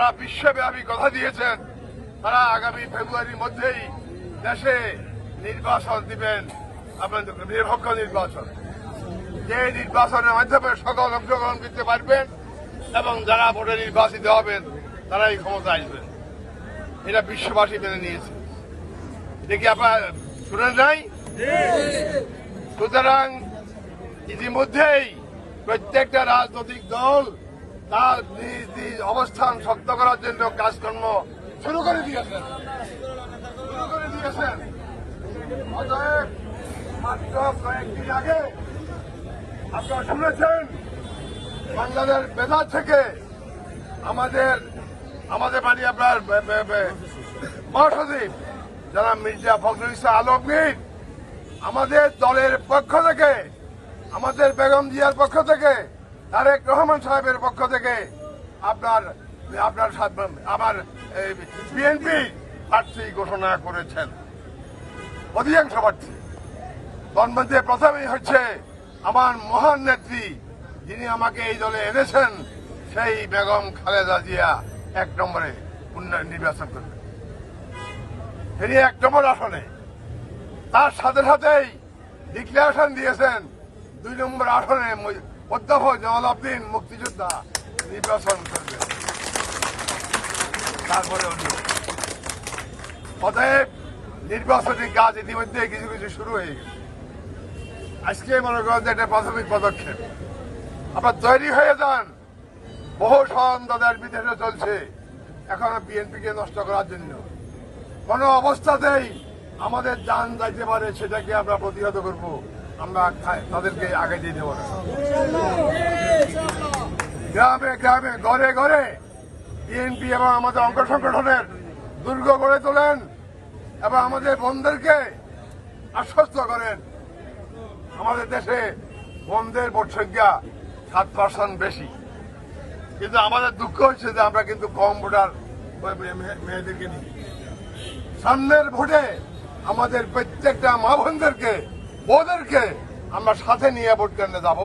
তারা বিশ্বব্যাপী কথা দিয়েছেন তারা আগামী ফেব্রুয়ারির মধ্যেই দেশে নির্বাচন দিবেন, আপনাদের নিরপেক্ষ নির্বাচন, যে নির্বাচনের মাধ্যমে সকল অংশগ্রহণ করতে পারবেন এবং যারা ভোটে নির্বাচিত হবেন তারাই ক্ষমতা আসবেন। এটা বিশ্ববাসী মেনে নিয়েছে। এটা কি আপনার শুনেন নাই? সুতরাং ইতিমধ্যেই প্রত্যেকটা রাজনৈতিক দল তার নিজ নিজ অবস্থান শক্ত করার জন্য কাজকর্ম শুরু করে দিয়েছেন। অতএব মাত্র কয়েকদিন আগে আপনারা শুনেছেন বাংলাদেশ বেতার থেকে আমাদের বাড়ি আপনার মহাসচিব যারা মির্জা ফখরুল ইসলাম আলমগীর আমাদের দলের পক্ষ থেকে, আমাদের বেগম জিয়ার পক্ষ থেকে, তারেক রহমান সাহেবের পক্ষ থেকে আমার বিএনপি প্রার্থী ঘোষণা করেছেন, অধিকাংশ প্রার্থী। তার মধ্যে প্রথমেই হচ্ছে আমার মহান নেত্রী যিনি আমাকে এই দলে এনেছেন সেই বেগম খালেদা জিয়া 1 নম্বরে নির্বাচন করবেন। তিনি 1 নম্বর আসনে, তার সাথে সাথেই ডিক্লারেশন দিয়েছেন 2 নম্বর আসনে অধ্যাপক জামাল উদ্দিন মুক্তিযোদ্ধা নির্বাচন করবেন। তারপরে অতএব নির্বাচনী কাজ ইতিমধ্যে কিছু কিছু শুরু হয়ে গেছে। আজকে মনে করেন যে একটা প্রাথমিক পদক্ষেপ। আপনার তৈরি হয়ে যান। বহু সন্তানের বিদেশে চলছে এখনো বিএনপিকে নষ্ট করার জন্য। কোন অবস্থাতেই আমাদের জান যাইতে পারে সেটাকে আমরা প্রতিহত করব, আমরা তাদেরকে আগে দিয়ে দেব না। গ্রামে গ্রামে ঘরে ঘরে বিএনপি এবং আমাদের অঙ্গ সংগঠনের দুর্গ গড়ে তোলেন এবং আমাদের বোনদেরকে আশ্বস্ত করেন। আমাদের দেশে বোনদের ভোট সংখ্যা 7% বেশি, কিন্তু আমাদের দুঃখ হচ্ছে যে আমরা কিন্তু কম ভোটার মেয়েদেরকে নিই। সামনের ভোটে আমাদের প্রত্যেকটা মা বোনদেরকে, ওদেরকে আমরা সাথে নিয়ে ভোট কেন্দ্রে যাব।